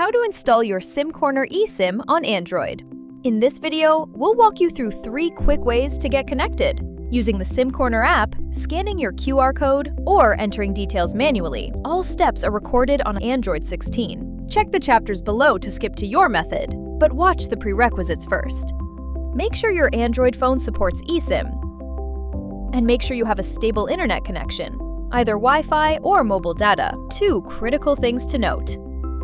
how to install your SimCorner eSIM on Android. In this video, we'll walk you through 3 quick ways to get connected, using the SimCorner app, scanning your QR code, or entering details manually. All steps are recorded on Android 16. Check the chapters below to skip to your method, but watch the prerequisites first. Make sure your Android phone supports eSIM, and make sure you have a stable internet connection, either Wi-Fi or mobile data. 2 critical things to note.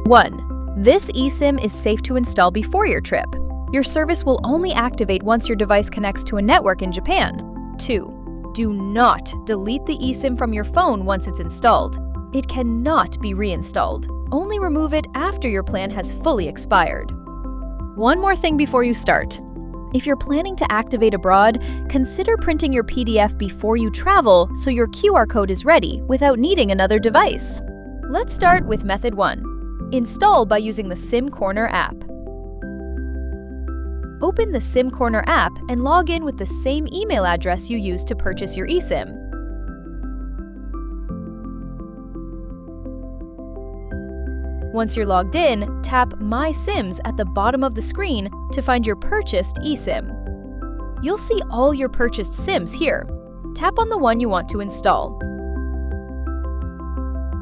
1. This eSIM is safe to install before your trip. Your service will only activate once your device connects to a network in Japan. 2. Do not delete the eSIM from your phone once it's installed. It cannot be reinstalled. Only remove it after your plan has fully expired. One more thing before you start. If you're planning to activate abroad, consider printing your PDF before you travel so your QR code is ready without needing another device. Let's start with method 1. Install by using the SimCorner app. Open the SimCorner app and log in with the same email address you used to purchase your eSIM. Once you're logged in, tap My SIMs at the bottom of the screen to find your purchased eSIM. You'll see all your purchased SIMs here. Tap on the one you want to install.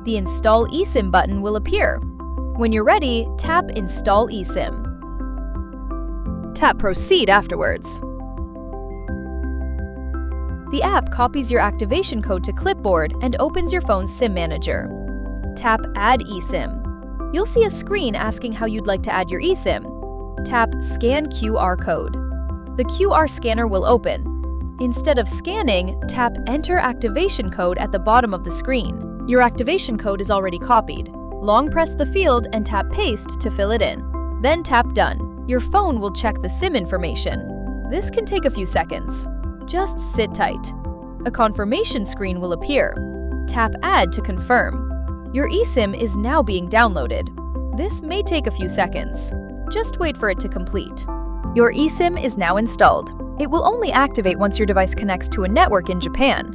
The Install eSIM button will appear. When you're ready, tap Install eSIM. Tap Proceed afterwards. The app copies your activation code to clipboard and opens your phone's SIM manager. Tap Add eSIM. You'll see a screen asking how you'd like to add your eSIM. Tap Scan QR code. The QR scanner will open. Instead of scanning, tap Enter activation code at the bottom of the screen. Your activation code is already copied. Long press the field and tap Paste to fill it in. Then tap Done. Your phone will check the SIM information. This can take a few seconds. Just sit tight. A confirmation screen will appear. Tap Add to confirm. Your eSIM is now being downloaded. This may take a few seconds. Just wait for it to complete. Your eSIM is now installed. It will only activate once your device connects to a network in Japan.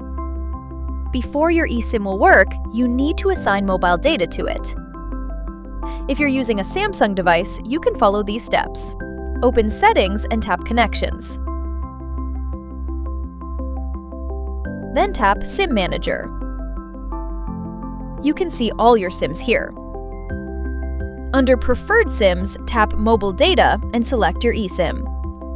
Before your eSIM will work, you need to assign mobile data to it. If you're using a Samsung device, you can follow these steps. Open Settings and tap Connections. Then tap SIM Manager. You can see all your SIMs here. Under Preferred SIMs, tap Mobile Data and select your eSIM.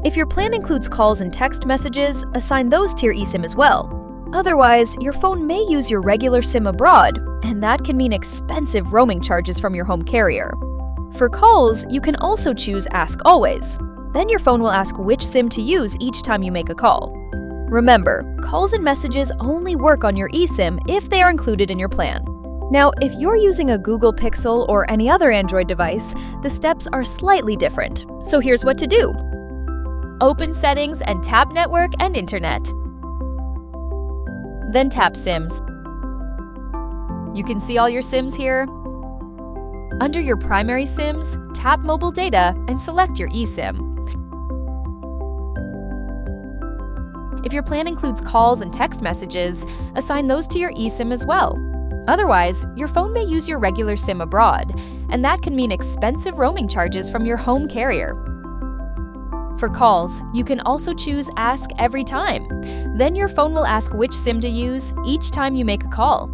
If your plan includes calls and text messages, assign those to your eSIM as well. Otherwise, your phone may use your regular SIM abroad, and that can mean expensive roaming charges from your home carrier. For calls, you can also choose Ask Always. Then your phone will ask which SIM to use each time you make a call. Remember, calls and messages only work on your eSIM if they are included in your plan. Now, if you're using a Google Pixel or any other Android device, the steps are slightly different. So here's what to do. Open Settings and tap Network and Internet. Then tap SIMs. You can see all your SIMs here. Under your primary SIMs, tap Mobile Data and select your eSIM. If your plan includes calls and text messages, assign those to your eSIM as well. Otherwise, your phone may use your regular SIM abroad, and that can mean expensive roaming charges from your home carrier. For calls, you can also choose Ask Every Time. Then your phone will ask which SIM to use each time you make a call.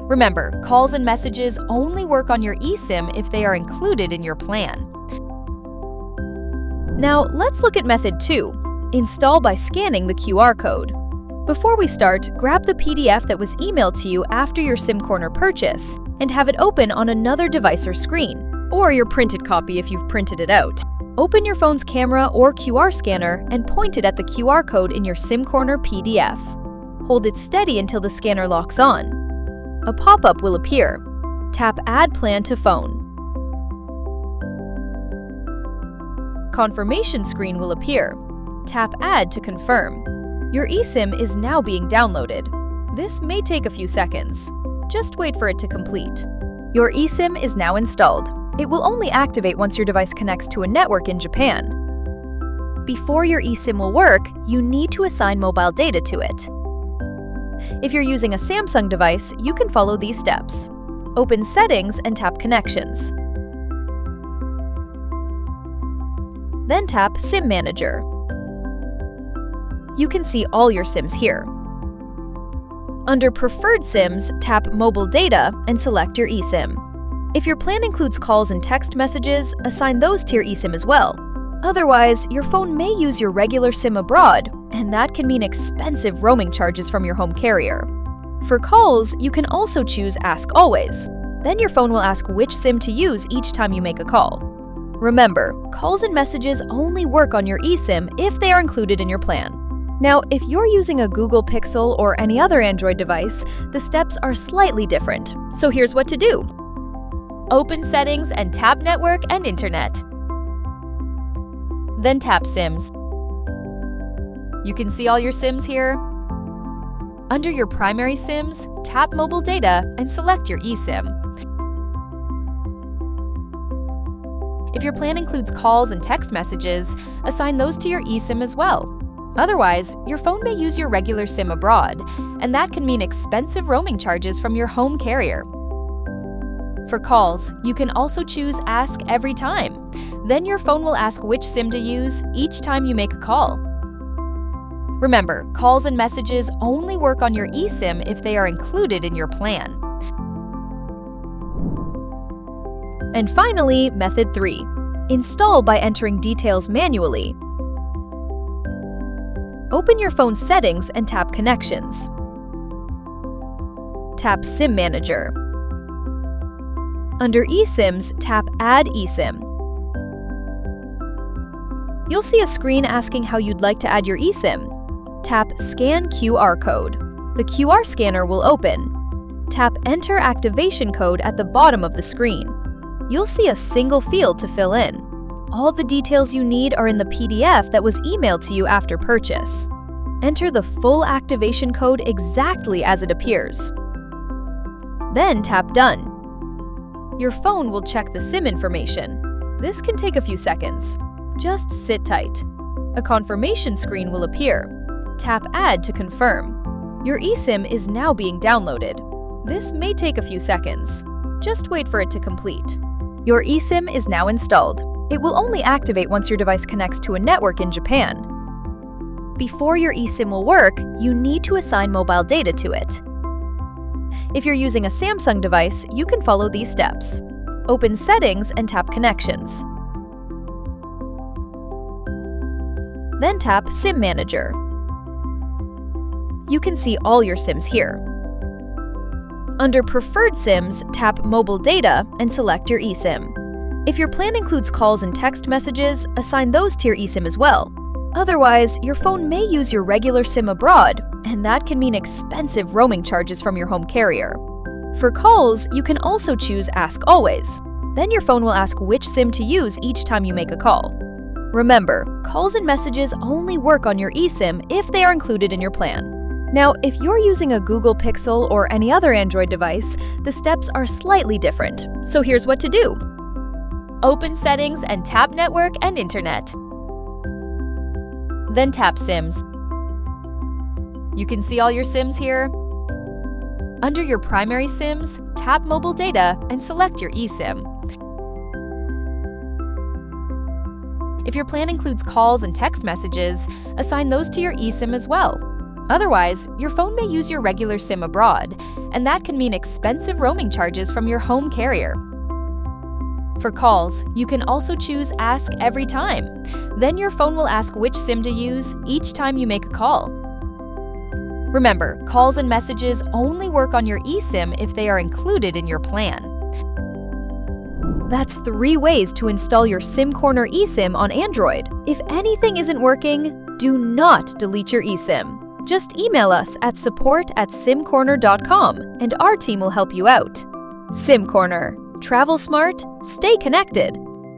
Remember, calls and messages only work on your eSIM if they are included in your plan. Now, let's look at method 2. Install by scanning the QR code. Before we start, grab the PDF that was emailed to you after your SimCorner purchase and have it open on another device or screen, or your printed copy if you've printed it out. Open your phone's camera or QR scanner and point it at the QR code in your SimCorner PDF. Hold it steady until the scanner locks on. A pop-up will appear. Tap Add Plan to Phone. Confirmation screen will appear. Tap Add to confirm. Your eSIM is now being downloaded. This may take a few seconds. Just wait for it to complete. Your eSIM is now installed. It will only activate once your device connects to a network in Japan. Before your eSIM will work, you need to assign mobile data to it. If you're using a Samsung device, you can follow these steps. Open Settings and tap Connections. Then tap SIM Manager. You can see all your SIMs here. Under Preferred SIMs, tap Mobile Data and select your eSIM. If your plan includes calls and text messages, assign those to your eSIM as well. Otherwise, your phone may use your regular SIM abroad, and that can mean expensive roaming charges from your home carrier. For calls, you can also choose Ask Always. Then your phone will ask which SIM to use each time you make a call. Remember, calls and messages only work on your eSIM if they are included in your plan. Now, if you're using a Google Pixel or any other Android device, the steps are slightly different. So here's what to do. Open Settings and tap Network and Internet. Then tap SIMs. You can see all your SIMs here. Under your primary SIMs, tap Mobile Data and select your eSIM. If your plan includes calls and text messages, assign those to your eSIM as well. Otherwise, your phone may use your regular SIM abroad, and that can mean expensive roaming charges from your home carrier. For calls, you can also choose Ask Every Time. Then your phone will ask which SIM to use each time you make a call. Remember, calls and messages only work on your eSIM if they are included in your plan. And finally, Method 3. Install by entering details manually. Open your phone's settings and tap Connections. Tap SIM Manager. Under eSIMs, tap Add eSIM. You'll see a screen asking how you'd like to add your eSIM. Tap Scan QR Code. The QR scanner will open. Tap Enter Activation Code at the bottom of the screen. You'll see a single field to fill in. All the details you need are in the PDF that was emailed to you after purchase. Enter the full activation code exactly as it appears. Then tap Done. Your phone will check the SIM information. This can take a few seconds. Just sit tight. A confirmation screen will appear. Tap Add to confirm. Your eSIM is now being downloaded. This may take a few seconds. Just wait for it to complete. Your eSIM is now installed. It will only activate once your device connects to a network in Japan. Before your eSIM will work, you need to assign mobile data to it. If you're using a Samsung device, you can follow these steps. Open Settings and tap Connections. Then tap SIM Manager. You can see all your SIMs here. Under Preferred SIMs, tap Mobile Data and select your eSIM. If your plan includes calls and text messages, assign those to your eSIM as well. Otherwise, your phone may use your regular SIM abroad, and that can mean expensive roaming charges from your home carrier. For calls, you can also choose Ask Always. Then your phone will ask which SIM to use each time you make a call. Remember, calls and messages only work on your eSIM if they are included in your plan. Now, if you're using a Google Pixel or any other Android device, the steps are slightly different. So here's what to do. Open Settings and tap Network and Internet. Then tap SIMs. You can see all your SIMs here. Under your primary SIMs, tap Mobile Data and select your eSIM. If your plan includes calls and text messages, assign those to your eSIM as well. Otherwise, your phone may use your regular SIM abroad, and that can mean expensive roaming charges from your home carrier. For calls, you can also choose Ask Every Time. Then your phone will ask which SIM to use each time you make a call. Remember, calls and messages only work on your eSIM if they are included in your plan. That's 3 ways to install your SimCorner eSIM on Android. If anything isn't working, do not delete your eSIM. Just email us at support@simcorner.com and our team will help you out. SimCorner. Travel smart, stay connected.